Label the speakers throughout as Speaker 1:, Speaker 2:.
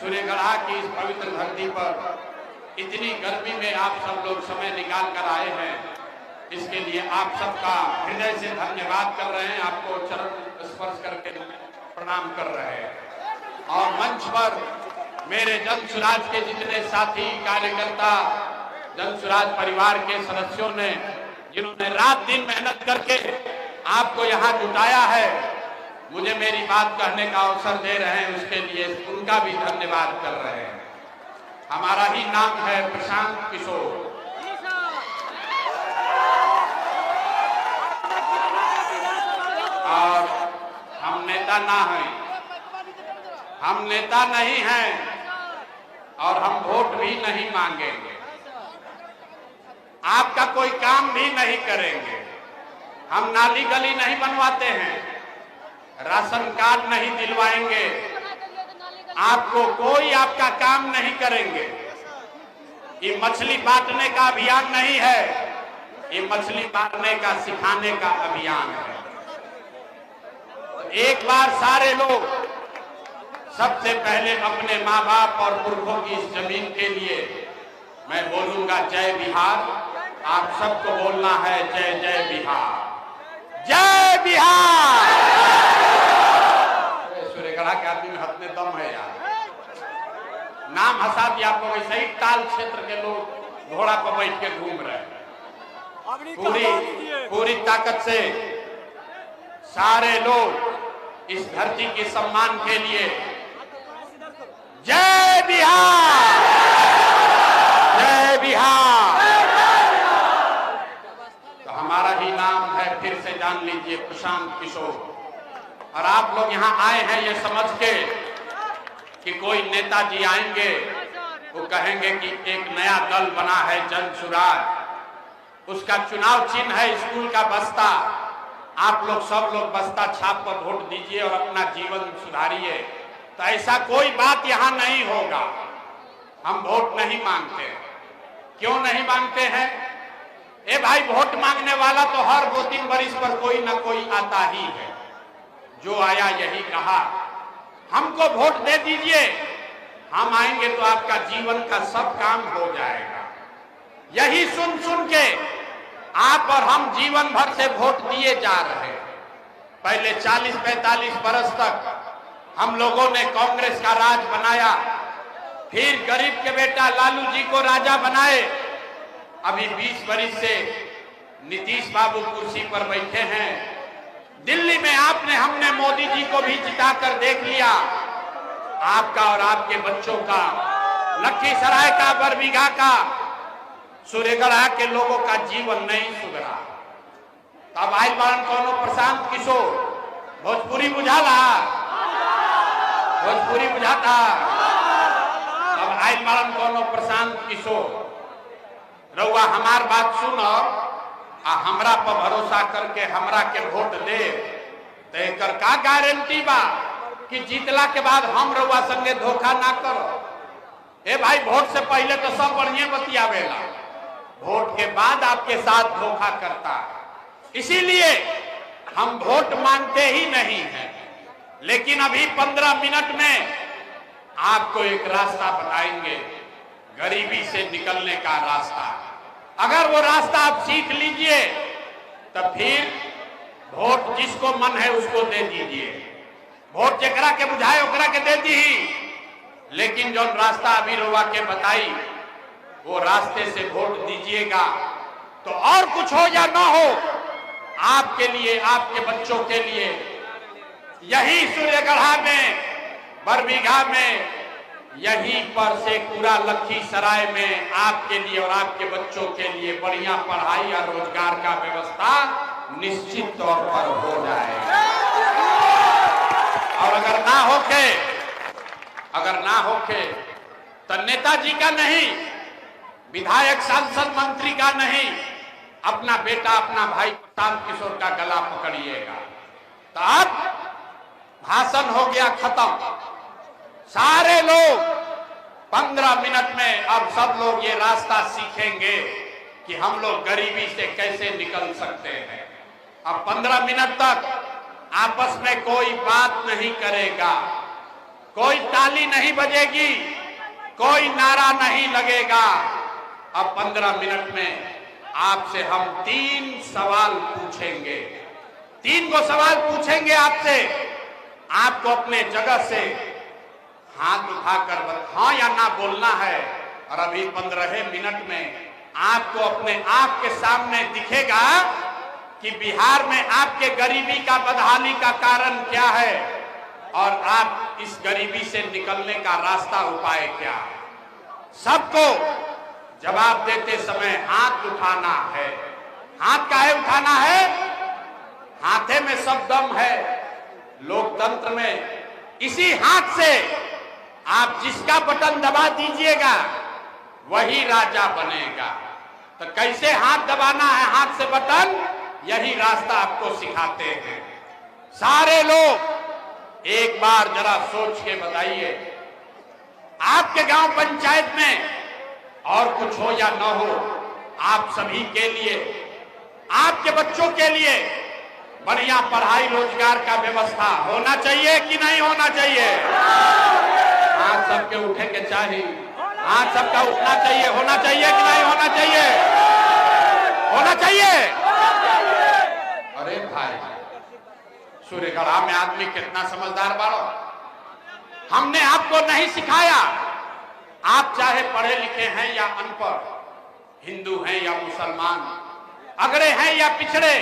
Speaker 1: सूर्यगढ़ा की इस पवित्र धरती पर इतनी गर्मी में आप सब लोग समय निकाल कर आए हैं, इसके लिए आप सबका हृदय से धन्यवाद कर रहे हैं। आपको चरण स्पर्श करके प्रणाम कर रहे हैं। और मंच पर मेरे जन सुराज के जितने साथी कार्यकर्ता, जन सुराज परिवार के सदस्यों ने जिन्होंने रात दिन मेहनत करके आपको यहाँ जुटाया है, मुझे मेरी बात कहने का अवसर दे रहे हैं, उसके लिए उनका भी धन्यवाद कर रहे हैं। हमारा ही नाम है प्रशांत किशोर। और हम नेता ना हैं, हम नेता नहीं हैं और हम वोट भी नहीं मांगेंगे, आपका कोई काम भी नहीं करेंगे। हम नाली गली नहीं बनवाते हैं, राशन कार्ड नहीं दिलवाएंगे, आपको कोई आपका काम नहीं करेंगे। ये मछली बांटने का अभियान नहीं है, ये मछली मारने का सिखाने का अभियान है। एक बार सारे लोग सबसे पहले अपने माँ बाप और पुरखों की इस जमीन के लिए मैं बोलूंगा जय बिहार। आप सबको बोलना है जय जय बिहार, जय बिहार। सूर्यगढ़ा के आदमी में हाथ में दम है यार, नाम हंसा दिया आपको। वैसे ही ताल क्षेत्र के लोग घोड़ा पर बैठ के घूम रहे हैं। पूरी ताकत से सारे लोग इस धरती के सम्मान के लिए जय बिहार, जय बिहार। तो हमारा ही नाम है, फिर से जान लीजिए, प्रशांत किशोर। और आप लोग यहाँ आए हैं ये समझ के कि कोई नेताजी आएंगे, वो कहेंगे कि एक नया दल बना है जन सुराज, उसका चुनाव चिन्ह है स्कूल का बस्ता। आप लोग सब लोग बस्ता छाप पर वोट दीजिए और अपना जीवन सुधारिए। तो ऐसा कोई बात यहाँ नहीं होगा। हम वोट नहीं मांगते। क्यों नहीं मांगते हैं? ए भाई, वोट मांगने वाला तो हर 2-3 वर्ष पर कोई ना कोई आता ही है। जो आया यही कहा, हमको वोट दे दीजिए, हम आएंगे तो आपका जीवन का सब काम हो जाएगा। यही सुन सुन के आप और हम जीवन भर से वोट दिए जा रहे हैं। पहले 40-45 बरस तक हम लोगों ने कांग्रेस का राज बनाया, फिर गरीब के बेटा लालू जी को राजा बनाए। अभी 20 वर्ष से नीतीश बाबू कुर्सी पर बैठे हैं। दिल्ली में हमने मोदी जी को भी जिताकर देख लिया। आपका और आपके बच्चों का, लखीसराय का, बरबीघा का, सूर्यगढ़ा के लोगों का जीवन नहीं सुधरा। तब आइल बारन कौनो प्रशांत किशोर, भोजपुरी बुझाला, भोजपुरी बुझाता। अब आइल बारन कौनो प्रशांत किशोर। रउआ हमार बात सुनो आ हमरा पर भरोसा करके हमरा के वोट दे, तो एकर का गारंटी बा कि जीतला के बाद हम रउआ संगे धोखा ना करो। ए भाई, वोट से पहले तो सब बढ़िया बतियावेला, वोट के बाद आपके साथ धोखा करता है। इसीलिए हम वोट मांगते ही नहीं हैं। लेकिन अभी 15 मिनट में आपको एक रास्ता बताएंगे, गरीबी से निकलने का रास्ता। अगर वो रास्ता आप सीख लीजिए तो फिर वोट जिसको मन है उसको दे दीजिए। वोट जेकरा के बुझाए ओकरा के दे दी। लेकिन जो रास्ता अभी रुआ के बताई, वो रास्ते से वोट दीजिएगा तो और कुछ हो या ना हो, आपके लिए, आपके बच्चों के लिए, यही सूर्यगढ़ा में, बरबीघा में, यहीं पर से पूरा लखीसराय में आपके लिए और आपके बच्चों के लिए बढ़िया पढ़ाई और रोजगार का व्यवस्था निश्चित तौर पर हो जाएगा। और अगर ना होके तो नेताजी का नहीं, विधायक, सांसद, मंत्री का नहीं, अपना बेटा, अपना भाई प्रशांत किशोर का गला पकड़िएगा। तो अब भाषण हो गया खत्म। सारे लोग 15 मिनट में अब सब लोग ये रास्ता सीखेंगे कि हम लोग गरीबी से कैसे निकल सकते हैं। अब 15 मिनट तक आपस में कोई बात नहीं करेगा। कोई ताली नहीं बजेगी, कोई नारा नहीं लगेगा। अब 15 मिनट में आपसे हम 3 सवाल पूछेंगे। 3 को सवाल पूछेंगे आपसे। आपको अपने जगह से हाथ उठाकर हाँ या ना बोलना है। और अभी 15 मिनट में आपको अपने आप के सामने दिखेगा कि बिहार में आपके गरीबी का बदहाली का कारण क्या है और आप इस गरीबी से निकलने का रास्ता उपाय क्या है। सबको जवाब देते समय हाथ उठाना है। हाथ काहे उठाना है? हाथे में सब दम है लोकतंत्र में। इसी हाथ से आप जिसका बटन दबा दीजिएगा वही राजा बनेगा। तो कैसे हाथ दबाना है, हाथ से बटन, यही रास्ता आपको सिखाते हैं। सारे लोग एक बार जरा सोच के बताइए, आपके गांव पंचायत में और कुछ हो या न हो, आप सभी के लिए, आपके बच्चों के लिए बढ़िया पढ़ाई रोजगार का व्यवस्था होना चाहिए कि नहीं होना चाहिए? हाथ सबके उठे के चाहिए, हाथ सबका उठना चाहिए। होना चाहिए कि नहीं होना चाहिए? होना चाहिए। अरे भाई, सूर्यगढ़ा में आदमी कितना समझदार बारो। हमने आपको नहीं सिखाया। आप चाहे पढ़े लिखे हैं या अनपढ़, हिंदू हैं या मुसलमान, अगड़े हैं या पिछड़े,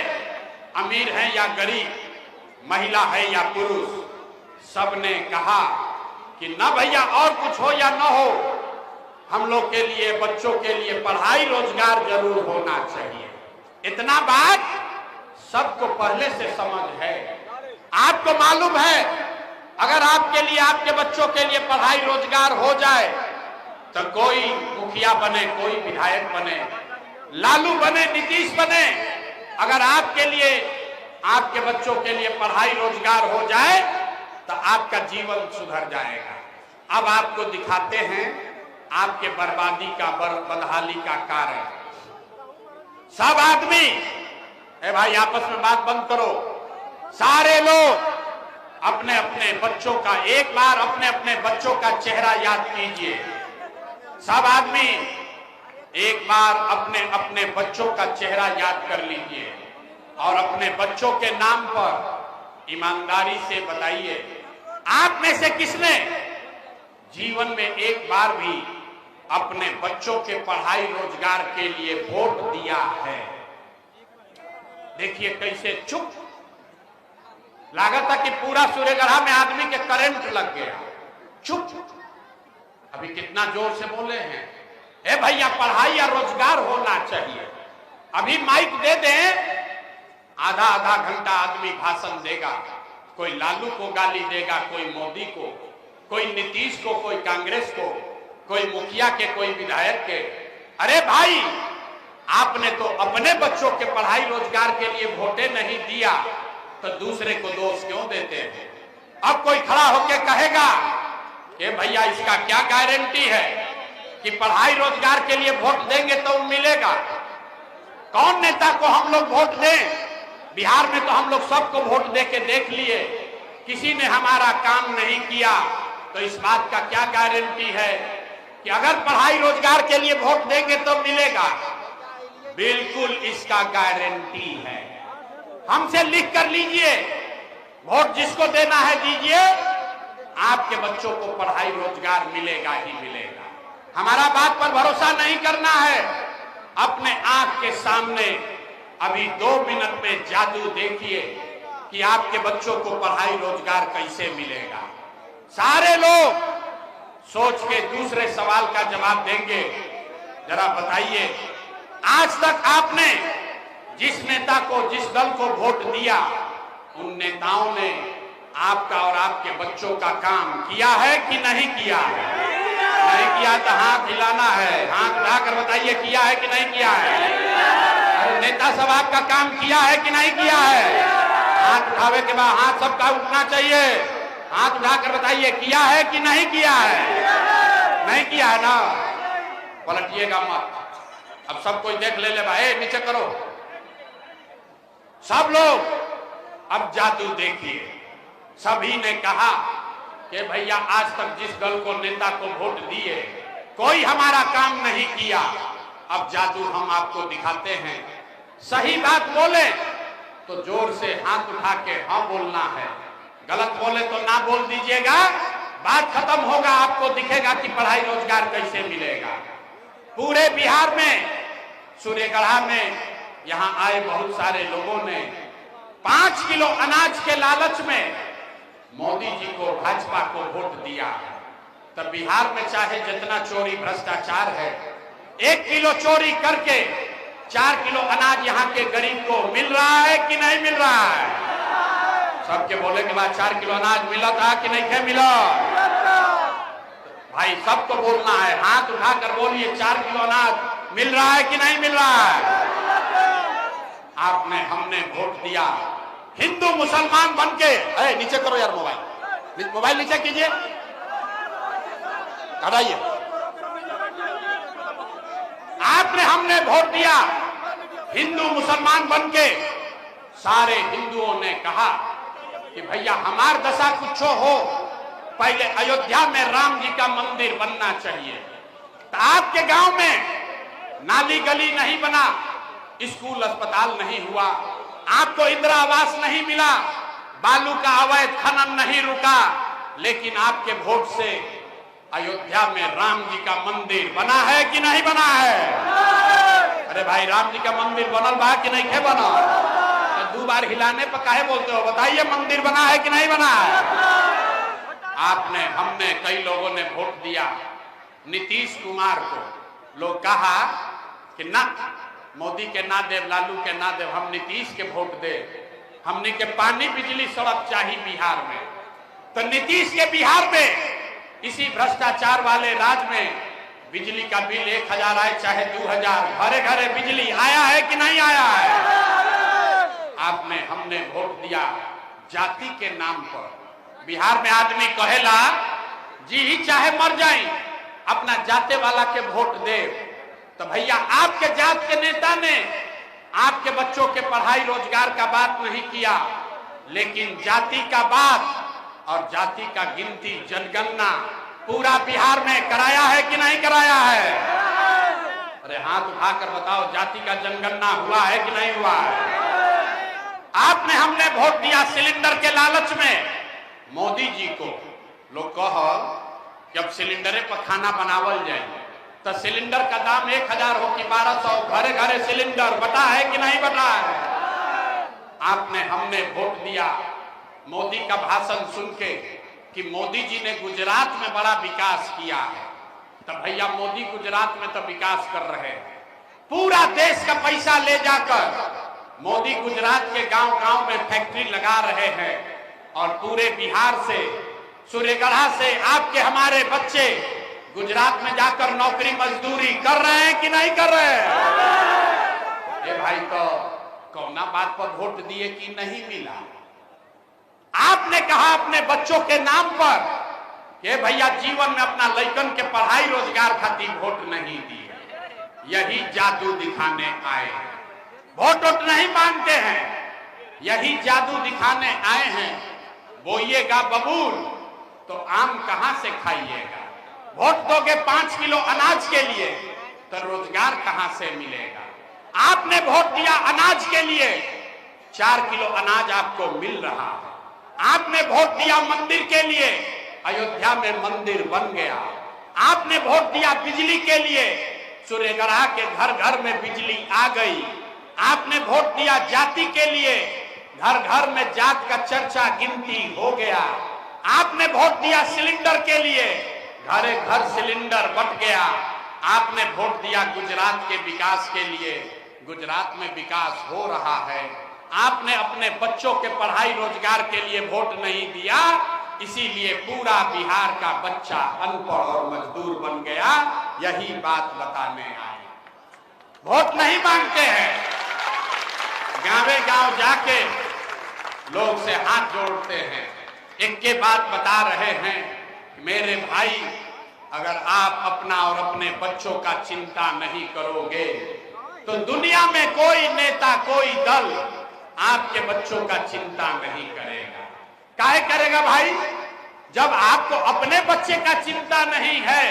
Speaker 1: अमीर हैं या गरीब, महिला है या पुरुष, सबने कहा कि न भैया और कुछ हो या न हो, हम लोग के लिए, बच्चों के लिए पढ़ाई रोजगार जरूर होना चाहिए। इतना बात सबको पहले से समझ है। आपको मालूम है अगर आपके लिए, आपके बच्चों के लिए पढ़ाई रोजगार हो जाए तो कोई मुखिया बने, कोई विधायक बने, लालू बने, नीतीश बने, अगर आपके लिए, आपके बच्चों के लिए पढ़ाई रोजगार हो जाए तो आपका जीवन सुधर जाएगा। अब आपको दिखाते हैं आपके बर्बादी का, बदहाली का कारण। सब आदमी, ए भाई आपस में बात बंद करो। सारे लोग अपने अपने बच्चों का, एक बार अपने अपने बच्चों का चेहरा याद कीजिए। सब आदमी एक बार अपने अपने बच्चों का चेहरा याद कर लीजिए और अपने बच्चों के नाम पर ईमानदारी से बताइए, आप में से किसने जीवन में एक बार भी अपने बच्चों के पढ़ाई रोजगार के लिए वोट दिया है? देखिए कैसे चुप, लागत था कि पूरा सूर्यगढ़ा में आदमी के करंट लग गया। चुप। अभी कितना जोर से बोले हैं, ए भैया पढ़ाई या रोजगार होना चाहिए। अभी माइक दे दें, आधा आधा घंटा आदमी भाषण देगा। कोई लालू को गाली देगा, कोई मोदी को, कोई नीतीश को, कोई कांग्रेस को, कोई मुखिया के, कोई विधायक के। अरे भाई, आपने तो अपने बच्चों के पढ़ाई रोजगार के लिए वोटे नहीं दिया तो दूसरे को दोष क्यों देते हैं? अब कोई खड़ा होकर कहेगा कि भैया इसका क्या गारंटी है कि पढ़ाई रोजगार के लिए वोट देंगे तो मिलेगा? कौन नेता को हम लोग वोट दें? बिहार में तो हम लोग सबको वोट दे के देख लिए, किसी ने हमारा काम नहीं किया। तो इस बात का क्या गारंटी है कि अगर पढ़ाई रोजगार के लिए वोट देंगे तो मिलेगा? बिल्कुल इसका गारंटी है। हमसे लिख कर लीजिए, वोट जिसको देना है दीजिए, आपके बच्चों को पढ़ाई रोजगार मिलेगा ही मिलेगा। हमारा बात पर भरोसा नहीं करना है। अपने आंख के सामने अभी 2 मिनट में जादू देखिए कि आपके बच्चों को पढ़ाई रोजगार कैसे मिलेगा। सारे लोग सोच के दूसरे सवाल का जवाब देंगे। जरा बताइए, आज तक आपने जिस नेता को, जिस दल को वोट दिया, उन नेताओं ने आपका और आपके बच्चों का काम किया है कि नहीं किया है? नहीं किया तो हाथ हिलाना है। हाथ उठाकर बताइए, किया है कि नहीं किया है? अरे नेता सब आपका काम किया है कि नहीं किया है? हाथ उठावे के बाद हाथ सबका उठना चाहिए। हाथ उठाकर बताइए, किया है कि नहीं किया है? नहीं किया है ना? पलटिएगा मत। अब सब कोई देख ले भाई, नीचे करो। सब लोग अब जादू देखिए। सभी ने कहा कि भैया आज तक जिस दल को नेता को वोट दिए कोई हमारा काम नहीं किया, अब जादू हम आपको दिखाते हैं। सही बात बोले तो जोर से हाथ उठा के हाँ बोलना है, गलत बोले तो ना बोल दीजिएगा, बात खत्म होगा, आपको दिखेगा कि पढ़ाई रोजगार कैसे मिलेगा। पूरे बिहार में सूर्यगढ़ा में यहाँ आए बहुत सारे लोगों ने 5 किलो अनाज के लालच में मोदी जी को, भाजपा को वोट दिया। तब बिहार में चाहे जितना चोरी भ्रष्टाचार है, 1 किलो चोरी करके 4 किलो अनाज यहाँ के गरीब को मिल रहा है कि नहीं मिल रहा है? सबके बोले के बाद 4 किलो अनाज मिला था कि नहीं मिला? भाई सबको बोलना है, हाथ उठाकर बोलिए 4 किलो अनाज मिल रहा है कि नहीं मिल रहा है? आपने हमने वोट दिया हिंदू मुसलमान बनके। नीचे करो यार, मोबाइल नीचे कीजिए, हटाइए। आपने हमने वोट दिया हिंदू मुसलमान बनके। सारे हिंदुओं ने कहा कि भैया हमार दशा कुछ हो, पहले अयोध्या में राम जी का मंदिर बनना चाहिए। तो आपके गांव में नाली गली नहीं बना, स्कूल अस्पताल नहीं हुआ, आपको इंदिरा आवास नहीं मिला, बालू का अवैध खनन नहीं रुका, लेकिन आपके वोट से अयोध्या में राम जी का मंदिर बना है कि नहीं बना है? अरे भाई राम जी का मंदिर बनल बा कि नहीं बना? तो 2 बार हिलाने पर काहे बोलते हो? बताइए मंदिर बना है कि नहीं बना है? आपने हमने कई लोगों ने वोट दिया नीतीश कुमार को। लोग कहा कि ना मोदी के ना देव, लालू के ना देव, हम नीतीश के वोट दे, हमने के पानी बिजली सड़क चाहिए बिहार में। तो नीतीश के बिहार में इसी भ्रष्टाचार वाले राज्य में बिजली का बिल 1000 आए चाहे 2000, घरे घरे बिजली आया है कि नहीं आया है? आपने हमने वोट दिया जाति के नाम पर। बिहार में आदमी कहेला जी ही चाहे मर जाए अपना जाते वाला के वोट दे। तो भैया आपके जात के नेता ने आपके बच्चों के पढ़ाई रोजगार का बात नहीं किया, लेकिन जाति का बात और जाति का गिनती जनगणना पूरा बिहार में कराया है कि नहीं कराया है? अरे हाथ उठाकर बताओ, जाति का जनगणना हुआ है कि नहीं हुआ है? आपने हमने वोट दिया सिलेंडर के लालच में मोदी जी को। लोग कहो कि अब सिलेंडरे पर खाना बनावल जाए, तो सिलेंडर का दाम 1000 हो कि 1200, घरे घरे सिलेंडर बटा है कि नहीं बटा है? आपने हमने वोट दिया मोदी का भाषण सुन के कि मोदी जी ने गुजरात में बड़ा विकास किया है। तो भैया मोदी गुजरात में तो विकास कर रहे हैं, पूरा देश का पैसा ले जाकर मोदी गुजरात के गांव गांव में फैक्ट्री लगा रहे हैं, और पूरे बिहार से, सूर्यगढ़ा से आपके हमारे बच्चे गुजरात में जाकर नौकरी मजदूरी कर रहे हैं कि नहीं कर रहे हैं? ये भाई तो कौना बात पर वोट दिए कि नहीं मिला? आपने कहा अपने बच्चों के नाम पर कि भैया जीवन में अपना लड़कन के पढ़ाई रोजगार खातिर वोट नहीं दिए। यही जादू दिखाने आए हैं, वोट नहीं मांगते हैं, यही जादू दिखाने आए हैं। बोइएगा बबूल तो आम कहां से खाइएगा? वोट दोगे 5 किलो अनाज के लिए तो रोजगार कहां से मिलेगा? आपने वोट दिया अनाज के लिए, 4 किलो अनाज आपको मिल रहा है। आपने वोट दिया मंदिर के लिए, अयोध्या में मंदिर बन गया। आपने वोट दिया बिजली के लिए, सूर्यगढ़ा के घर घर में बिजली आ गई। आपने वोट दिया जाति के लिए, घर घर में जात का चर्चा गिनती हो गया। आपने वोट दिया सिलेंडर के लिए, घरे घर सिलेंडर बट गया। आपने वोट दिया गुजरात के विकास के लिए, गुजरात में विकास हो रहा है। आपने अपने बच्चों के पढ़ाई रोजगार के लिए वोट नहीं दिया, इसीलिए पूरा बिहार का बच्चा अनपढ़ और मजदूर बन गया। यही बात बताने आए। वोट नहीं मांगते हैं, गांवे गांव जाके लोग से हाथ जोड़ते हैं, एक के बात बता रहे हैं, मेरे भाई अगर आप अपना और अपने बच्चों का चिंता नहीं करोगे तो दुनिया में कोई नेता कोई दल आपके बच्चों का चिंता नहीं करेगा। काहे करेगा भाई? जब आपको अपने बच्चे का चिंता नहीं है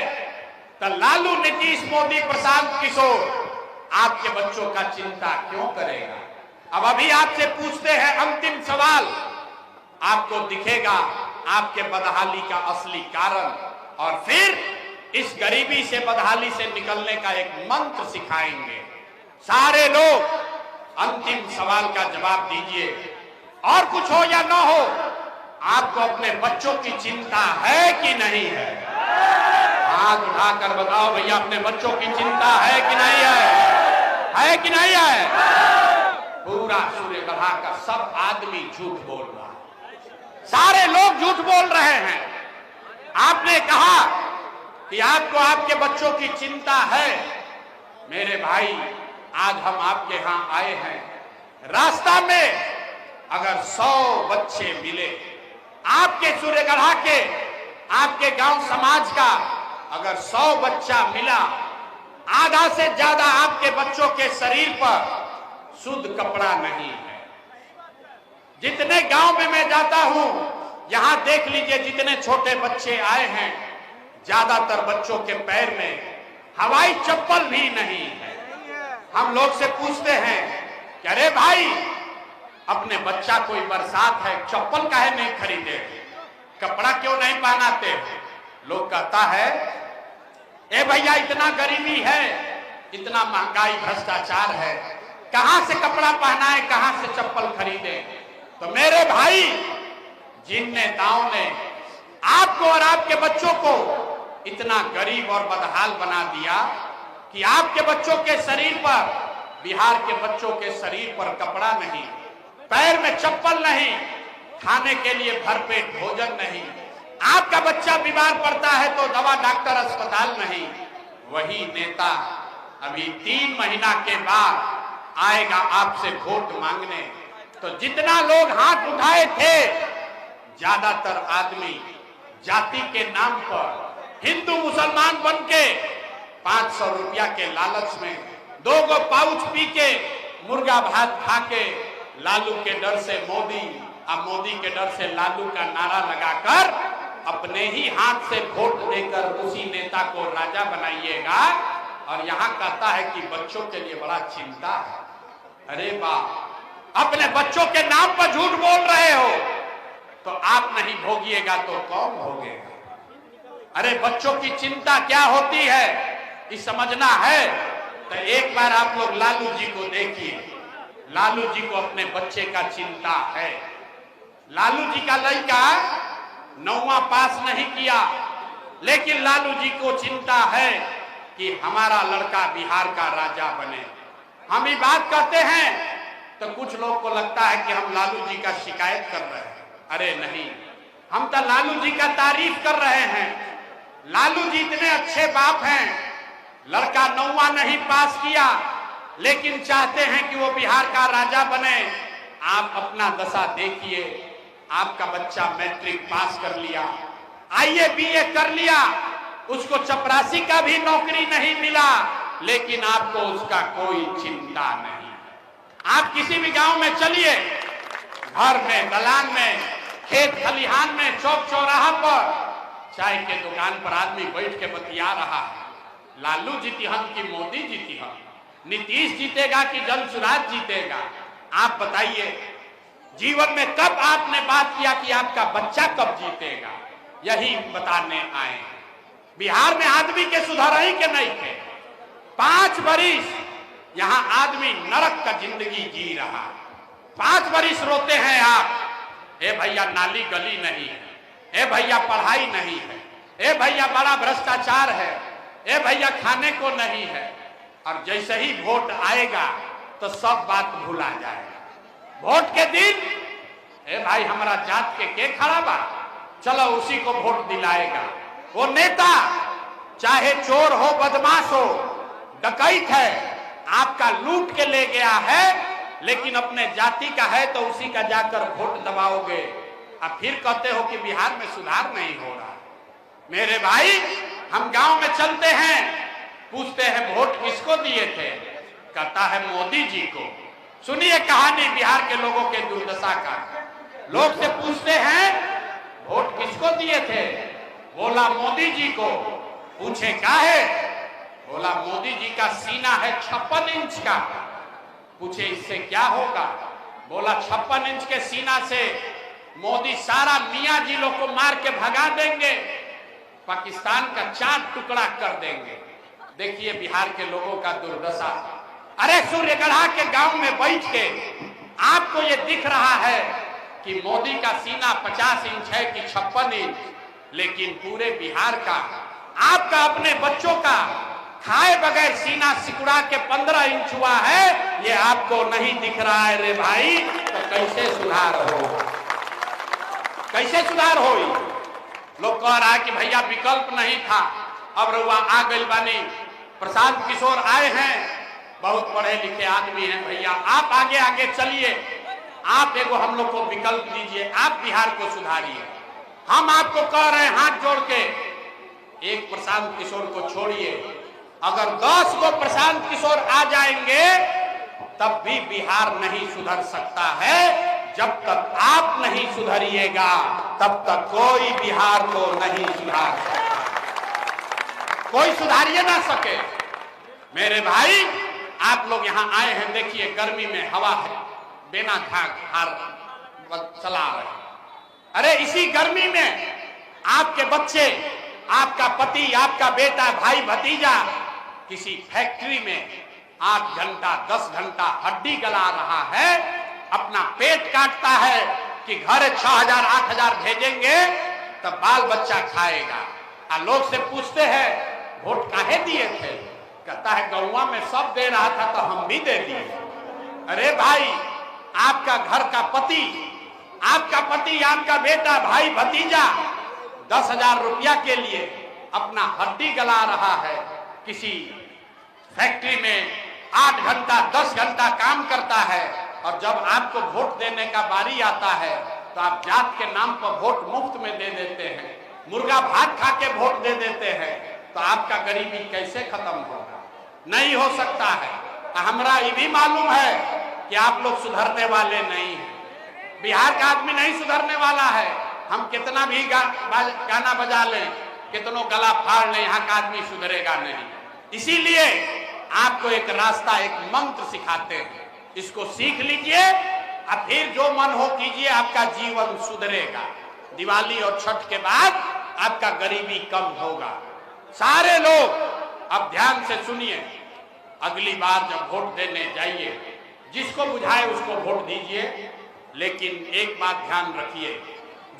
Speaker 1: तो लालू, नीतीश, मोदी, प्रशांत किशोर आपके बच्चों का चिंता क्यों करेगा? अब अभी आपसे पूछते हैं अंतिम सवाल, आपको दिखेगा आपके बदहाली का असली कारण, और फिर इस गरीबी से, बदहाली से निकलने का एक मंत्र सिखाएंगे। सारे लोग अंतिम सवाल का जवाब दीजिए, और कुछ हो या ना हो, आपको अपने बच्चों की चिंता है कि नहीं है? हाथ उठाकर बताओ भैया, अपने बच्चों की चिंता है कि नहीं है? है कि नहीं है? पूरा सूर्यगढ़ा का सब आदमी झूठ बोल रहा है, सारे लोग झूठ बोल रहे हैं। आपने कहा कि आपको आपके बच्चों की चिंता है। मेरे भाई, आज हम आपके यहां आए हैं, रास्ता में अगर 100 बच्चे मिले, आपके सूर्यगढ़ा के, आपके गांव समाज का अगर 100 बच्चा मिला, आधा से ज्यादा आपके बच्चों के शरीर पर शुद्ध कपड़ा नहीं है। जितने गांव में मैं जाता हूं, यहां देख लीजिए, जितने छोटे बच्चे आए हैं, ज्यादातर बच्चों के पैर में हवाई चप्पल भी नहीं है। हम लोग से पूछते हैं कि अरे भाई, अपने बच्चा कोई बरसात है, चप्पल काहे नहीं खरीदे, कपड़ा क्यों नहीं पहनाते? लोग कहता है ए भैया, इतना गरीबी है, इतना महंगाई, भ्रष्टाचार है, कहां से कपड़ा पहनाए, कहां से चप्पल खरीदे? तो मेरे भाई, जिन नेताओं ने आपको और आपके बच्चों को इतना गरीब और बदहाल बना दिया कि आपके बच्चों के शरीर पर, बिहार के बच्चों के शरीर पर कपड़ा नहीं, पैर में चप्पल नहीं, खाने के लिए भरपेट भोजन नहीं, आपका बच्चा बीमार पड़ता है तो दवा, डॉक्टर, अस्पताल नहीं, वही नेता अभी 3 महीना के बाद आएगा आपसे वोट मांगने। तो जितना लोग हाथ उठाए थे, ज्यादातर आदमी जाति के नाम पर हिंदू मुसलमान बन के 500 रुपया के लालच में 2 गो पाउच पी के, मुर्गा भात खा के, लालू के डर से मोदी और मोदी के डर से लालू का नारा लगाकर अपने ही हाथ से वोट देकर उसी नेता को राजा बनाइएगा, और यहाँ कहता है कि बच्चों के लिए बड़ा चिंता है। अरे वाह, अपने बच्चों के नाम पर झूठ बोल रहे हो, तो आप नहीं भोगिएगा तो कौन भोगेगा? अरे बच्चों की चिंता क्या होती है, ये समझना है तो एक बार आप लोग लालू जी को देखिए। लालू जी को अपने बच्चे का चिंता है। लालू जी का लड़का 9वां पास नहीं किया, लेकिन लालू जी को चिंता है कि हमारा लड़का बिहार का राजा बने। हम ये बात कहते हैं तो कुछ लोग को लगता है कि हम लालू जी का शिकायत कर रहे हैं। अरे नहीं, हम तो लालू जी का तारीफ कर रहे हैं। लालू जी इतने अच्छे बाप हैं, लड़का 9वां नहीं पास किया, लेकिन चाहते हैं कि वो बिहार का राजा बने। आप अपना दशा देखिए, आपका बच्चा मैट्रिक पास कर लिया, आईए बीए कर लिया, उसको चपरासी का भी नौकरी नहीं मिला, लेकिन आपको उसका कोई चिंता नहीं। आप किसी भी गांव में चलिए, घर में, दलान में, खेत खलिहान में, चौक चौराहा पर, चाय के दुकान पर आदमी बैठ के बतिया रहा है, लालू जीती हम कि मोदी जीती हम, नीतीश जीतेगा कि जनसुराज जीतेगा? आप बताइए, जीवन में कब आपने बात किया कि आपका बच्चा कब जीतेगा? यही बताने आए। बिहार में आदमी के सुधार ही के नहीं थे। 5 बरिस यहाँ आदमी नरक का जिंदगी जी रहा। 5 बरिस रोते हैं आप, ए भैया नाली गली नहीं है, ए भैया पढ़ाई नहीं है, ए भैया बड़ा भ्रष्टाचार है, ए भैया खाने को नहीं है। और जैसे ही वोट आएगा तो सब बात भुला जाएगा। वोट के दिन, ए भाई हमारा जात के खड़ा बा, चलो उसी को वोट दिलाएगा। वो नेता चाहे चोर हो, बदमाश हो, डकैत है, आपका लूट के ले गया है, लेकिन अपने जाति का है तो उसी का जाकर वोट दबाओगे, और फिर कहते हो कि बिहार में सुधार नहीं हो रहा। मेरे भाई, हम गांव में चलते हैं, पूछते हैं वोट किसको दिए थे, कहता है मोदी जी को। सुनिए कहानी बिहार के लोगों के दुर्दशा का। लोग से पूछते हैं वोट किसको दिए थे? बोला मोदी जी को। पूछे क्या है? बोला मोदी जी का सीना है 56 इंच का। पूछे इससे क्या होगा? बोला 56 इंच के सीना से मोदी सारा मियां जी लोग को मार के भगा देंगे, पाकिस्तान का 4 टुकड़ा कर देंगे। देखिए बिहार के लोगों का दुर्दशा। अरे सूर्यगढ़ा के गांव में बैठ के आपको ये दिख रहा है कि मोदी का सीना 50 इंच है कि 56 इंच, लेकिन पूरे बिहार का, आपका अपने बच्चों का खाए बगैर सीना सिकुड़ा के 15 इंच हुआ है, ये आपको नहीं दिख रहा है रे भाई। तो कैसे सुधार हो? कैसे सुधार हो? लोग कह रहा है कि भैया विकल्प नहीं था, अब रउआ आ गई बानी। प्रशांत किशोर आए हैं, बहुत पढ़े लिखे आदमी हैं भैया, आप आगे आगे चलिए, आप एगो हम लोग को विकल्प दीजिए, आप बिहार को सुधारिए। हम आपको कह रहे हैं हाथ जोड़ के, एक प्रशांत किशोर को छोड़िए, अगर 10 को प्रशांत किशोर आ जाएंगे तब भी बिहार नहीं सुधर सकता है। जब तक आप नहीं सुधरिएगा तब तक कोई बिहार को नहीं सुधार सकता, कोई सुधारिए ना सके। मेरे भाई आप लोग यहाँ आए हैं, देखिए गर्मी में हवा है, बेना खार चला रहे। अरे इसी गर्मी में आपके बच्चे, आपका पति, आपका बेटा, भाई भतीजा किसी फैक्ट्री में 8 घंटा 10 घंटा हड्डी गला रहा है, अपना पेट काटता है कि घर 6000 8000 भेजेंगे तब बाल बच्चा खाएगा। और लोग से पूछते हैं वोट काहे दिए थे? कहता है गौवा में सब दे रहा था तो हम भी दे दिए। अरे भाई आपका घर का पति, आपका बेटा, भाई भतीजा 10,000 रुपया के लिए अपना हड्डी गला रहा है, किसी फैक्ट्री में 8 घंटा 10 घंटा काम करता है, और जब आपको वोट देने का बारी आता है तो आप जात के नाम पर वोट मुफ्त में दे देते हैं, मुर्गा भात खा के वोट दे देते हैं, तो आपका गरीबी कैसे खत्म होगा? नहीं हो सकता है। हमरा ये भी मालूम है कि आप लोग सुधरने वाले नहीं हैं, बिहार का आदमी नहीं सुधरने वाला है। हम कितना भी गाना बजा लें, कितनों गला फाड़ लें, यहाँ का आदमी सुधरेगा नहीं। इसीलिए आपको एक रास्ता, एक मंत्र सिखाते हैं, इसको सीख लीजिए और फिर जो मन हो कीजिए, आपका जीवन सुधरेगा। दिवाली और छठ के बाद आपका गरीबी कम होगा। सारे लोग अब ध्यान से सुनिए, अगली बार जब वोट देने जाइए, जिसको बुझाए उसको वोट दीजिए, लेकिन एक बात ध्यान रखिए,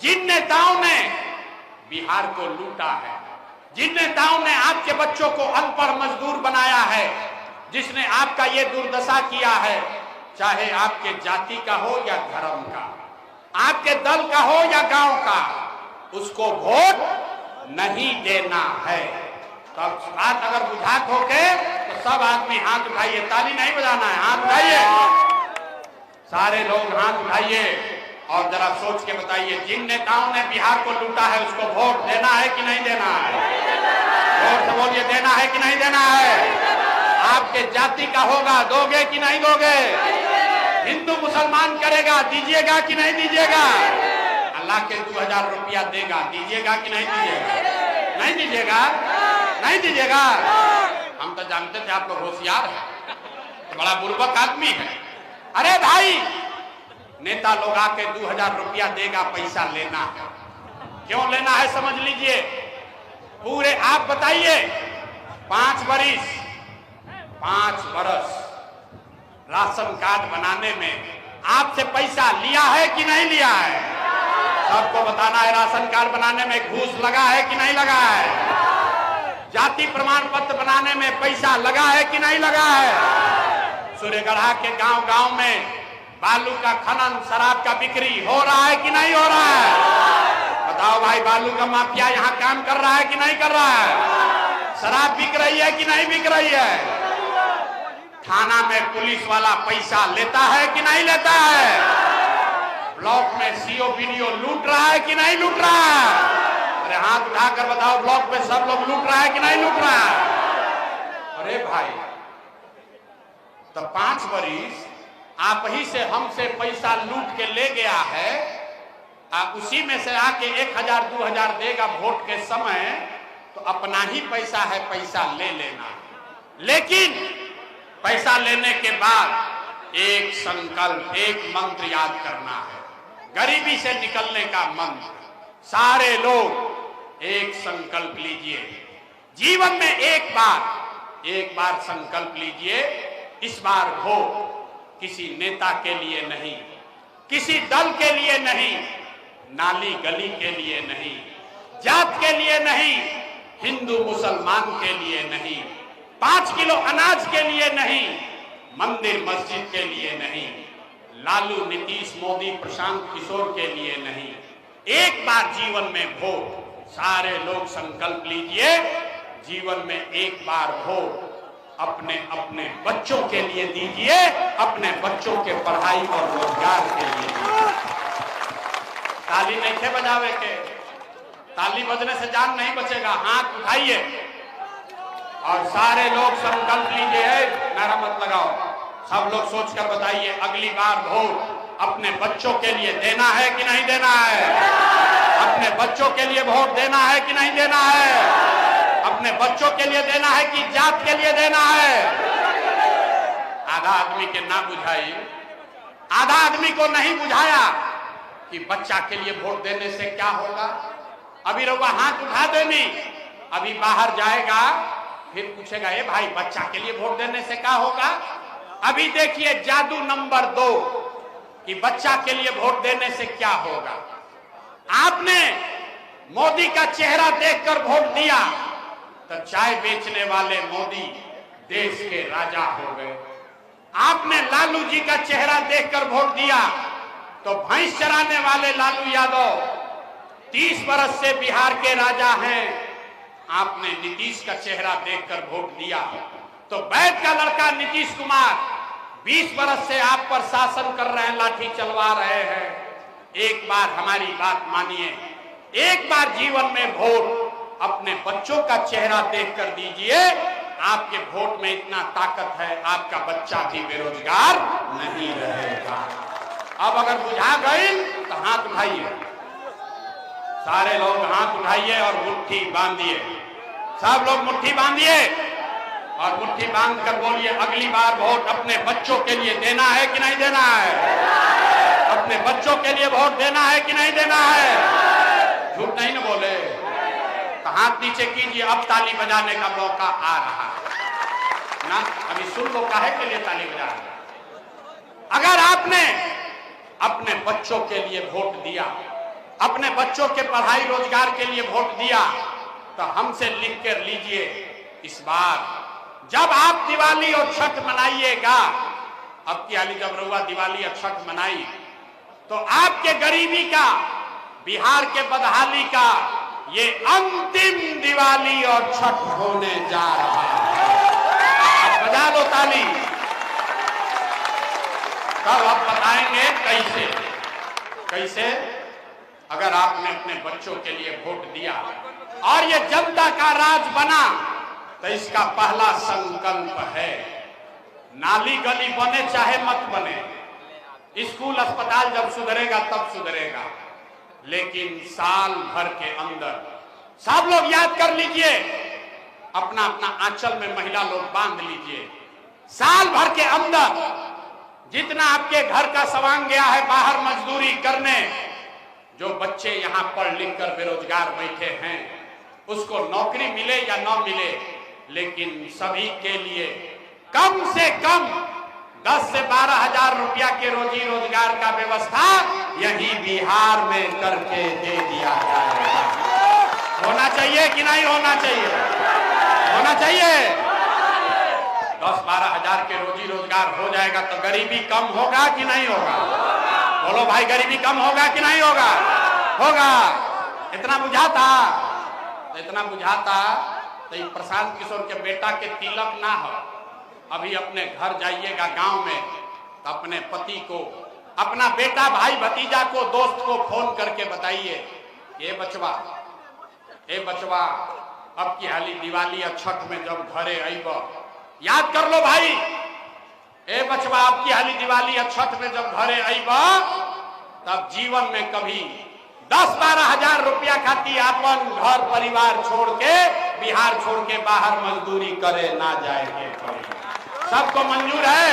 Speaker 1: जिन नेताओं ने बिहार को लूटा है, जिन नेताओं ने आपके बच्चों को अनपढ़ मजदूर बनाया है, जिसने आपका ये दुर्दशा किया है, चाहे आपके जाति का हो या धर्म का, आपके दल का हो या गांव का, उसको वोट नहीं देना है। तो बात अगर बुझात होके तो सब आदमी हाथ उठाइए, ताली नहीं बजाना है, हाथ उठाइए, सारे लोग हाथ उठाइए और जरा सोच के बताइए, जिन नेताओं ने बिहार को लूटा है उसको वोट देना है कि नहीं देना है? वोट से बोलिए, देना है कि नहीं देना है? आपके जाति का होगा, दोगे कि नहीं दोगे? हिंदू मुसलमान करेगा, दीजिएगा कि नहीं दीजिएगा? अल्लाह के 2000 रुपया देगा, दीजिएगा कि नहीं दीजिएगा? नहीं दीजिएगा? नहीं दीजिएगा? हम तो जानते थे आप लोग होशियार हैं, तो बड़ा बुर्बक आदमी है। अरे भाई नेता लोग आके 2000 रुपया देगा, पैसा लेना है। क्यों लेना है समझ लीजिए। पूरे आप बताइए 5 बरस राशन कार्ड बनाने में आपसे पैसा लिया है कि नहीं लिया है? सबको बताना है, राशन कार्ड बनाने में घूस लगा है कि नहीं लगा है? जाति प्रमाण पत्र बनाने में पैसा लगा है कि नहीं लगा है? सूर्यगढ़ा के गांव में बालू का खनन, शराब का बिक्री हो रहा है कि नहीं हो रहा है? बताओ भाई, बालू का माफिया यहाँ काम कर रहा है कि नहीं कर रहा है? शराब बिक रही है कि नहीं बिक रही है? थाना में पुलिस वाला पैसा लेता है कि नहीं लेता है? ब्लॉक में सीओ बीडीओ लूट रहा है कि नहीं लूट रहा है? अरे हाथ उठाकर बताओ, ब्लॉक में सब लोग लूट रहा है कि नहीं लूट रहा है? अरे भाई, तो 5 बरिस आप ही से हमसे पैसा लूट के ले गया है, उसी में से आके 1000 2000 देगा वोट के समय, तो अपना ही पैसा है, पैसा ले लेना। लेकिन पैसा लेने के बाद एक संकल्प, एक मंत्र याद करना है, गरीबी से निकलने का मंत्र। सारे लोग एक संकल्प लीजिए, जीवन में एक बार संकल्प लीजिए, इस बार वोट किसी नेता के लिए नहीं, किसी दल के लिए नहीं, नाली गली के लिए नहीं, जात के लिए नहीं, हिंदू मुसलमान के लिए नहीं, 5 किलो अनाज के लिए नहीं, मंदिर मस्जिद के लिए नहीं, लालू नीतीश मोदी प्रशांत किशोर के लिए नहीं, एक बार जीवन में वोट। सारे लोग संकल्प लीजिए, जीवन में एक बार वोट अपने अपने बच्चों के लिए दीजिए, अपने बच्चों के पढ़ाई और रोजगार के लिए। ताली नहीं थे बजावे के, ताली बजने से जान नहीं बचेगा। हाथ उठाइए और सारे लोग संकल्प लीजिए, नारा मत लगाओ, सब लोग सोचकर बताइए, अगली बार वोट अपने बच्चों के लिए देना है कि नहीं देना है? अपने बच्चों के लिए वोट देना है कि नहीं देना है? अपने बच्चों के लिए देना है कि जात के लिए देना है? आधा आदमी के ना बुझाई, आधा आदमी को नहीं बुझाया कि बच्चा के लिए वोट देने से क्या होगा। अभी रोगा हाथ उठा देनी, अभी बाहर जाएगा फिर पूछेगा, ए भाई बच्चा के लिए वोट देने से क्या होगा। अभी देखिए जादू नंबर 2 कि बच्चा के लिए वोट देने से क्या होगा। आपने मोदी का चेहरा देखकर वोट दिया तो चाय बेचने वाले मोदी देश के राजा हो गए। आपने लालू जी का चेहरा देखकर वोट दिया तो भैंस चराने वाले लालू यादव 30 बरस से बिहार के राजा हैं। आपने नीतीश का चेहरा देखकर वोट दिया तो वैद का लड़का नीतीश कुमार 20 बरस से आप पर शासन कर रहे हैं, लाठी चलवा रहे हैं। एक बार हमारी बात मानिए, एक बार जीवन में वोट अपने बच्चों का चेहरा देखकर दीजिए। आपके वोट में इतना ताकत है, आपका बच्चा भी बेरोजगार नहीं रहेगा। अब अगर बुझा गई तो हाथ उठाइए, सारे लोग हाथ उठाइए और मुट्ठी बांधिए। सब लोग मुट्ठी बांधिए और मुट्ठी बांध कर बोलिए, अगली बार वोट अपने बच्चों के लिए देना है कि नहीं देना है? अपने बच्चों के लिए वोट देना है कि नहीं देना है? झूठ नहीं ना बोले तो हाथ नीचे कीजिए। अब ताली बजाने का मौका आ रहा है ना, अभी सुन लो काहे के लिए ताली बजा रहे। अगर आपने अपने बच्चों के लिए वोट दिया, अपने बच्चों के पढ़ाई रोजगार के लिए वोट दिया, तो हमसे लिख कर लीजिए, इस बार जब आप दिवाली और छठ मनाइएगा, अब की हाली जब रउआ दिवाली और छठ मनाई तो आपके गरीबी का, बिहार के बदहाली का ये अंतिम दिवाली और छठ होने जा रहा है। अब बजा लो ताली। तब आप बताएंगे कैसे कैसे। अगर आपने अपने बच्चों के लिए वोट दिया और ये जनता का राज बना तो इसका पहला संकल्प है, नाली गली बने चाहे मत बने, स्कूल अस्पताल जब सुधरेगा तब सुधरेगा, लेकिन साल भर के अंदर सब लोग याद कर लीजिए, अपना अपना आंचल में महिला लोग बांध लीजिए, साल भर के अंदर जितना आपके घर का सवांग गया है बाहर मजदूरी करने, जो बच्चे यहाँ पढ़ लिख कर बेरोजगार बैठे हैं उसको नौकरी मिले या न मिले, लेकिन सभी के लिए कम से कम 10 से 12 हजार रुपया के रोजी रोजगार का व्यवस्था यही बिहार में करके दे दिया जाएगा। होना चाहिए कि नहीं होना चाहिए? होना चाहिए। 10-12 हजार के रोजी रोजगार हो जाएगा तो गरीबी कम होगा कि नहीं होगा? बोलो भाई, गरीबी कम होगा कि नहीं होगा? होगा। इतना बुझाता, इतना बुझाता तो ये प्रशांत किशोर के बेटा के तिलक ना हो, अभी अपने घर जाइएगा गांव में तो अपने पति को, अपना बेटा भाई भतीजा को, दोस्त को फोन करके बताइए, ए बचवा अब की हाली दिवाली और छठ में जब घरे आइब, याद कर लो भाई, ए बचवा अब की हाली दिवाली और छठ में जब घरे आइब तब जीवन में कभी 10-12 हजार रुपया खाती अपन घर परिवार छोड़ के, बिहार छोड़ के बाहर मजदूरी करे ना जाए के पड़े। सबको मंजूर है?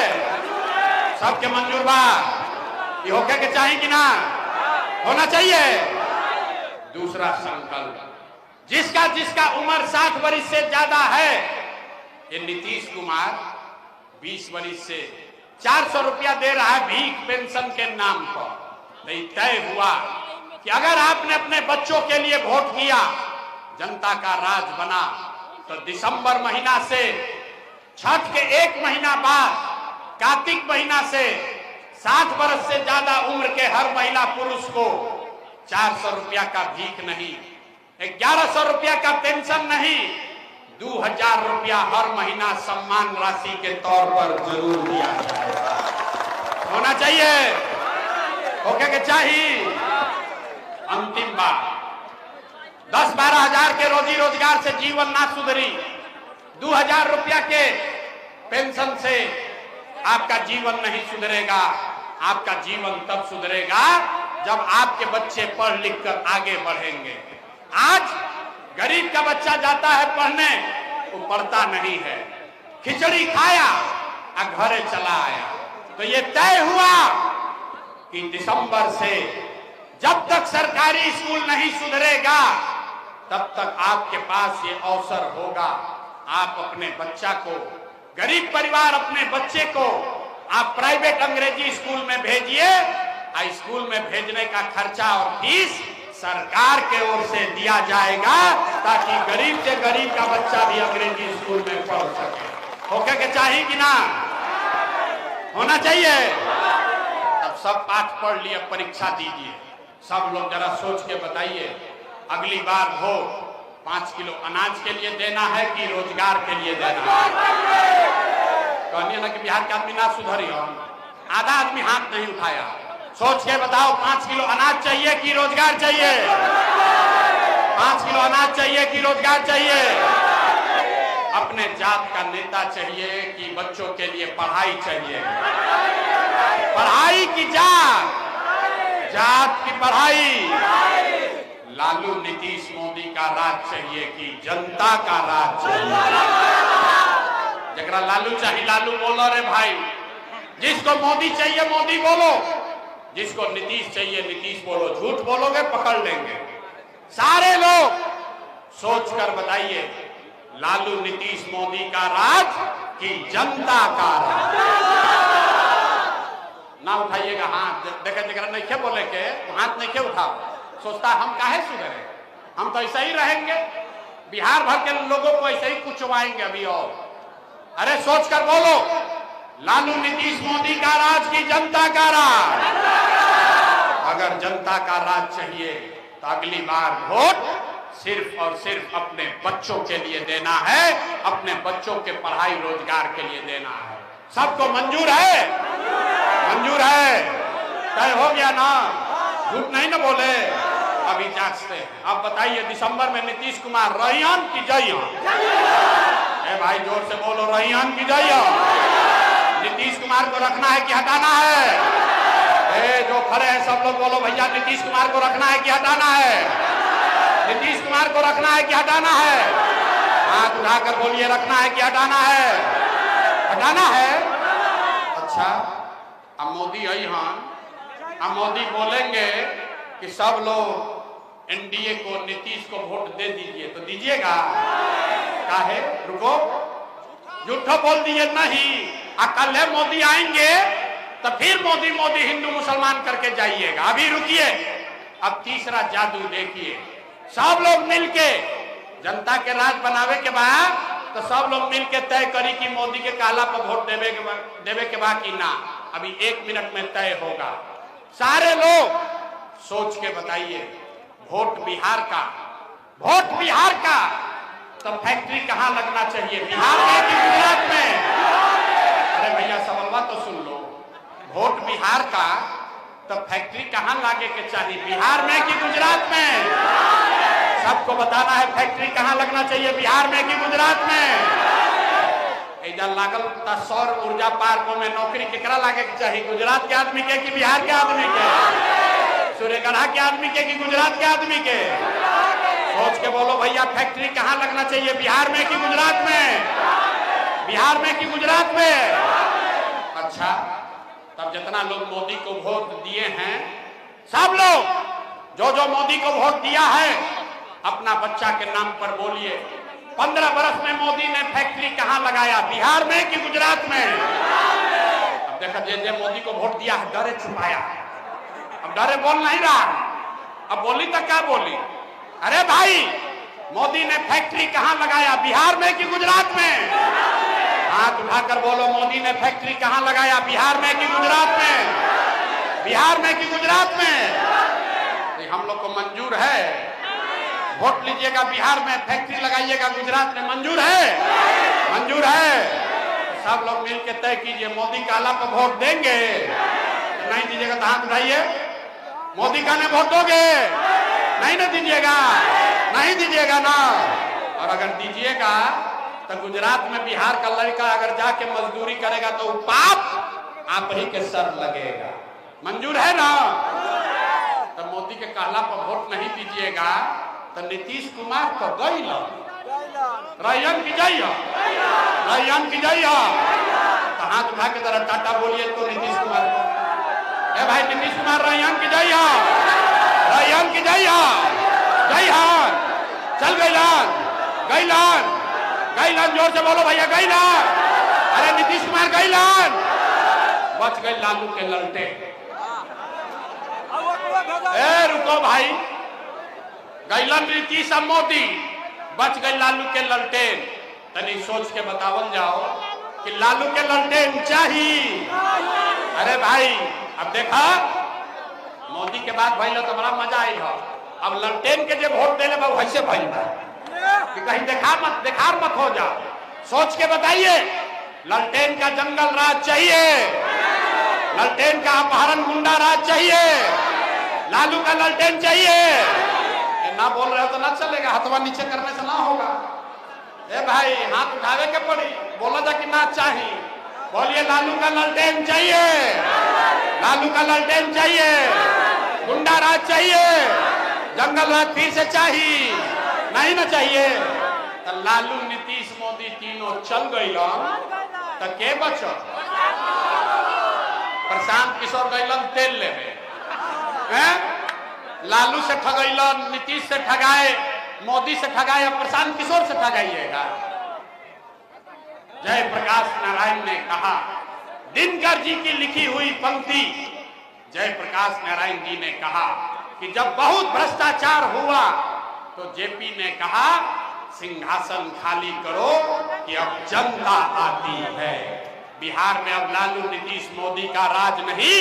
Speaker 1: सबके मंजूर बा? ये होके के चाहिए कि ना होना चाहिए? दूसरा संकल्प, जिसका जिसका उम्र 60 वर्ष से ज्यादा है, ये नीतीश कुमार 20 वर्ष से 400 रुपया दे रहा है भीख पेंशन के नाम पर। नहीं, तय हुआ कि अगर आपने अपने बच्चों के लिए वोट किया, जनता का राज बना, तो दिसंबर महीना से छठ के 1 महीना बाद कार्तिक महीना से 60 वर्ष से ज्यादा उम्र के हर महिला पुरुष को 400 रुपया का भीख नहीं, 1100 रुपया का पेंशन नहीं, 2000 रुपया हर महीना सम्मान राशि के तौर पर जरूर दिया जाएगा। होना चाहिए? होके के चाहिए? अंतिम बात, 10-12 हजार के रोजी रोजगार से जीवन ना सुधरी, 2000 रुपया के पेंशन से आपका जीवन नहीं सुधरेगा। आपका जीवन तब सुधरेगा जब आपके बच्चे पढ़ लिख कर आगे बढ़ेंगे। आज गरीब का बच्चा जाता है पढ़ने, वो पढ़ता नहीं है, खिचड़ी खाया और घरे चला आया। तो ये तय हुआ कि दिसंबर से जब तक सरकारी स्कूल नहीं सुधरेगा, तब तक आपके पास ये अवसर होगा। आप अपने बच्चा को, गरीब परिवार अपने बच्चे को आप प्राइवेट अंग्रेजी स्कूल में भेजिए। स्कूल में भेजने का खर्चा और फीस सरकार के ओर से दिया जाएगा, ताकि गरीब से गरीब का बच्चा भी अंग्रेजी स्कूल में पढ़ सके। होके के चाहिए कि ना होना चाहिए? अब सब पाठ पढ़ लिए, परीक्षा दीजिए। सब लोग जरा सोच के बताइए, अगली बार वोट 5 किलो अनाज के लिए देना है कि रोजगार के लिए देना है? कहनी ना कि बिहार के आदमी ना सुधरी हो, आधा आदमी हाथ नहीं उठाया। सोच के बताओ, 5 किलो अनाज चाहिए कि रोजगार चाहिए? 5 किलो अनाज चाहिए कि रोजगार चाहिए? अपने जात का नेता चाहिए कि बच्चों के लिए पढ़ाई चाहिए? पढ़ाई की जात, जात की पढ़ाई। लालू नीतीश मोदी का राज चाहिए कि जनता का राज चाहिए? जरा लालू चाहिए लालू बोलो रे भाई, जिसको मोदी चाहिए मोदी बोलो, जिसको नीतीश चाहिए नीतीश बोलो। झूठ बोलोगे पकड़ लेंगे। सारे लोग सोच कर बताइए, लालू नीतीश मोदी का राज कि जनता का राज? ना उठाइएगा हाथ, देखे जरा नहीं क्या बोले के हाथ नहीं क्या उठाओ। सोचता हम काहे सुधरे, हम तो ऐसा ही रहेंगे, बिहार भर के लोगों को ऐसे ही कुचवाएंगे अभी और। अरे सोच कर बोलो, लालू नीतीश मोदी का राज की जनता का राज? अगर जनता का राज चाहिए तो अगली बार वोट सिर्फ और सिर्फ अपने बच्चों के लिए देना है, अपने बच्चों के पढ़ाई रोजगार के लिए देना है। सबको मंजूर है? मंजूर है? तय हो गया ना? झूठ नहीं ना बोले। अभी जांचते हैं। अब बताइए, दिसंबर में नीतीश कुमार रहियन की जइयन? भाई जोर से बोलो, रहियन की जइयन? नीतीश कुमार को रखना है कि हटाना है? जो खड़े हैं सब लोग बोलो भैया, नीतीश कुमार को रखना है कि हटाना है? नीतीश कुमार को रखना है कि हटाना है? हाथ उठाकर बोलिए, रखना है कि हटाना है? हटाना है। अच्छा, अब मोदी आई हन, अब मोदी बोलेंगे कि सब लोग एनडीए को, नीतीश को वोट दे दीजिए, तो दीजिएगा? काहे? रुको, झूठो बोल दिए नहीं। कल है मोदी आएंगे तो फिर मोदी मोदी हिंदू मुसलमान करके जाइएगा। अभी रुकिए, अब तीसरा जादू देखिए। सब लोग मिलके जनता के राज बनावे के बाद तो सब लोग मिलके तय करी कि मोदी के काला पर वोट देवे के बाद कि ना। अभी 1 मिनट में तय होगा। सारे लोग सोच के बताइए, वोट बिहार का, वोट बिहार का, तो फैक्ट्री कहां लगना चाहिए, बिहार में कि गुजरात में? अरे भैया सवाल तो सुन लो, वोट बिहार का तो फैक्ट्री कहां लागे के चाहिए, बिहार में कि गुजरात में? सबको बताना है फैक्ट्री कहां लगना चाहिए, बिहार में कि गुजरात में? इधर लागल सौर ऊर्जा पार्कों में नौकरी केकरा लागे के चाहिए, गुजरात के आदमी के कि बिहार के आदमी के? सूर्यगढ़ा के आदमी के कि गुजरात के आदमी के? सोच के बोलो भैया, फैक्ट्री कहाँ लगना चाहिए, बिहार में कि गुजरात में? बिहार में कि गुजरात में? अच्छा, तब जितना लोग मोदी को वोट दिए हैं, सब लोग जो मोदी को वोट दिया है, अपना बच्चा के नाम पर बोलिए, 15 बरस में मोदी ने फैक्ट्री कहाँ लगाया, बिहार में कि गुजरात में? अब देखा, जे मोदी को वोट दिया है डरे छुपाया, अब डरे बोल नहीं रहा, अब बोली तो क्या बोली? अरे भाई, मोदी ने फैक्ट्री कहाँ लगाया, बिहार में कि गुजरात में? हाथ उठाकर बोलो, मोदी ने फैक्ट्री कहाँ लगाया, बिहार में कि गुजरात में? बिहार में कि गुजरात में? हम लोग को मंजूर है, वोट लीजिएगा, बिहार में फैक्ट्री लगाइएगा, गुजरात में मंजूर है? मंजूर है। सब लोग मिलकर तय कीजिए, मोदी का आला पर वोट देंगे? नहीं दीजिएगा तो हाथ उठाइए। मोदी का ने वोट दोगे? नहीं ना दीजिएगा? नहीं दीजिएगा ना। और अगर दीजिएगा तो गुजरात में बिहार का लड़का अगर जाके मजदूरी करेगा तो पाप आप ही के सर लगेगा। मंजूर है ना? तो मोदी के कहला पर वोट नहीं दीजिएगा तो नीतीश कुमार को गई रैयन की जय, रैयन की जय। तो हाथ उठा के तरह टाटा बोलिए तो नीतीश कुमार को, ए भाई नीतीश कुमार रैयन की जय, रैयन की जय, जय हां। चल गईलान, गईलान, गईलान, जोर से बोलो भैया, गईलान। अरे नीतीश कुमार गईलान, बच गए लालू के ललटे। ए रुको भाई, गईलन नीतीश और मोदी, बच गए लालू के ललटेन। तनी सोच के बतावल जाओ कि लालू के ललटेन चाहिए। अरे भाई, अब देखा मोदी के बाद भइल तो बड़ा मजा आई हो। अब ललटेन के जो वोट देले बा वैसे भइल बा कि कहीं देखार मत हो जा। सोच के बताइए, ललटेन का जंगल राज चाहिए, ललटेन का अपहरण गुंडा राज चाहिए, लालू का ललटेन चाहिए। ना बोल रहे हो तो ना चलेगा, हाथवा नीचे करने से ना होगा। ए भाई, हाथ उठावे के पड़ी, बोला जा कि ना चाहिए। बोलिए लालू का ललटेन चाहिए, लालू का ललटेन चाहिए, गुंडा राज चाहिए, जंगल राज फिर से चाहिए, नहीं ना चाहिए। तो लालू, नीतीश, मोदी तीनों चल गई तो के बचो? प्रशांत किशोर गईलन तेल लेवे, लालू से ठगैलन, नीतीश से ठगाए, मोदी से ठगाए, प्रशांत किशोर से ठगाइएगा। जयप्रकाश नारायण ने कहा, दिनकर जी की लिखी हुई पंक्ति, जयप्रकाश नारायण जी ने कहा कि जब बहुत भ्रष्टाचार हुआ तो जेपी ने कहा सिंहासन खाली करो कि अब जनता आती है। बिहार में अब लालू, नीतीश, मोदी का राज नहीं,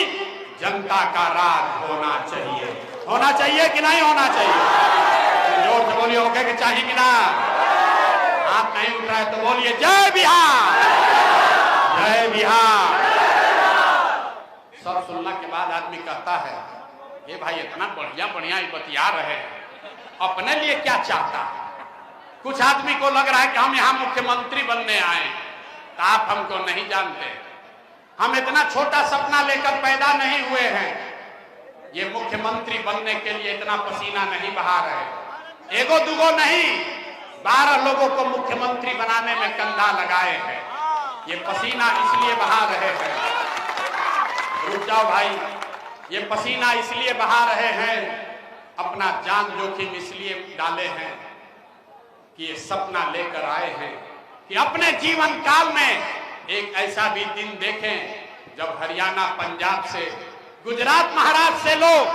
Speaker 1: जनता का राज होना चाहिए। होना चाहिए कि नहीं होना चाहिए? जोर से बोलिए, होके कि चाहिए कि ना? हाथ नहीं उठ रहा है तो बोलिए जय बिहार, जय बिहार। सब सुनने के बाद आदमी कहता है, ये भाई इतना बढ़िया बढ़िया बतिया रहे हैं, अपने लिए क्या चाहता है? कुछ आदमी को लग रहा है कि हम यहाँ मुख्यमंत्री बनने आए, तो आप हमको नहीं जानते। हम इतना छोटा सपना लेकर पैदा नहीं हुए हैं। ये मुख्यमंत्री बनने के लिए इतना पसीना नहीं बहा रहे, एगो दुगो नहीं, 12 लोगों को मुख्यमंत्री बनाने में कंधा लगाए हैं। ये पसीना इसलिए बहा रहे हैं, रुक जाओ भाई, ये पसीना इसलिए बहा रहे हैं, अपना जान जोखिम इसलिए डाले हैं कि ये सपना लेकर आए हैं कि अपने जीवन काल में एक ऐसा भी दिन देखें जब हरियाणा, पंजाब से, गुजरात, महाराष्ट्र से लोग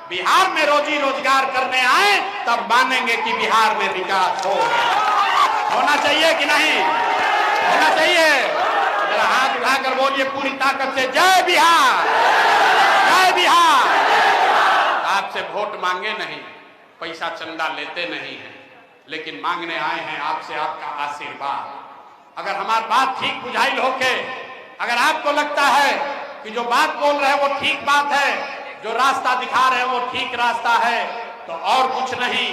Speaker 1: बिहार में रोजी रोजगार करने आए, तब मानेंगे कि बिहार में विकास होना चाहिए कि नहीं होना चाहिए? जरा हाथ उठाकर बोलिए पूरी ताकत से जय बिहार, जय बिहार। आपसे वोट मांगे नहीं, पैसा चंदा लेते नहीं है, लेकिन मांगने आए हैं आपसे आपका आशीर्वाद। अगर हमारी बात ठीक बुझाई होके, अगर आपको लगता है कि जो बात बोल रहे हैं वो ठीक बात है, जो रास्ता दिखा रहे हैं वो ठीक रास्ता है, तो और कुछ नहीं,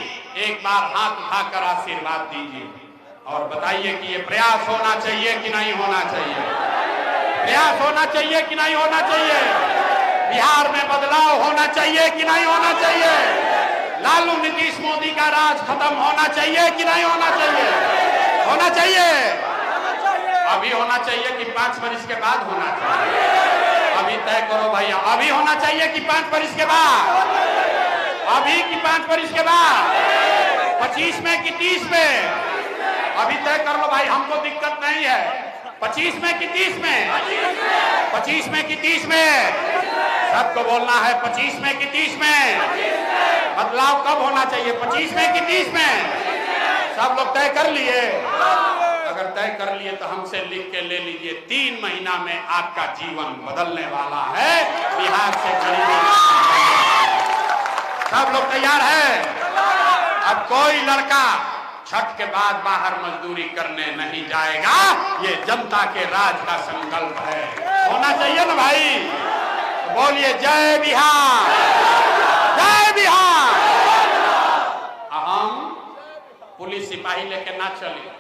Speaker 1: एक बार हाथ उठाकर आशीर्वाद दीजिए और बताइए कि ये प्रयास होना चाहिए कि नहीं होना चाहिए? प्रयास होना चाहिए कि नहीं होना चाहिए? बिहार में बदलाव होना चाहिए कि नहीं होना चाहिए? लालू नीतीश मोदी का राज खत्म होना चाहिए कि नहीं होना चाहिए? होना चाहिए। अभी होना चाहिए कि 5 वर्ष के बाद होना चाहिए? अभी तय करो भैया, अभी होना चाहिए कि 5 वर्ष के बाद? अभी कि 5 वर्ष के बाद? 25 में कि 30 में? अभी तय कर लो भाई, हमको दिक्कत नहीं है। 25 में कि 30 में? 25 में कि 30 में? सबको बोलना है 25 में कि 30 में? बदलाव कब होना चाहिए, 25 में कि 30 में? सब लोग तय कर लिए? अगर तय कर लिए तो हमसे लिख के ले लीजिए, 3 महीना में आपका जीवन बदलने वाला है। बिहार से गरीबी, सब लोग तैयार है? अब कोई लड़का छठ के बाद बाहर मजदूरी करने नहीं जाएगा। ये जनता के राज का संकल्प है, होना चाहिए ना भाई? तो बोलिए जय बिहार, जय बिहार। हम पुलिस सिपाही लेके ना चले।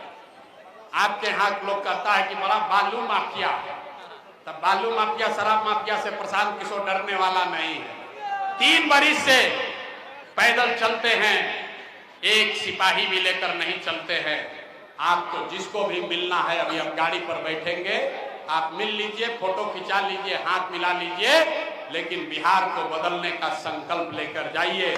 Speaker 1: आपके यहाँ लोग कहता है कि बड़ा बालू माफिया है, तब बालू माफिया शराब माफिया से प्रशांत किशोर डरने वाला नहीं है। 3 बरिस से पैदल चलते हैं, एक सिपाही भी लेकर नहीं चलते हैं। आपको जिसको भी मिलना है अभी हम गाड़ी पर बैठेंगे, आप मिल लीजिए, फोटो खिंचा लीजिए, हाथ मिला लीजिए, लेकिन बिहार को बदलने का संकल्प लेकर जाइए।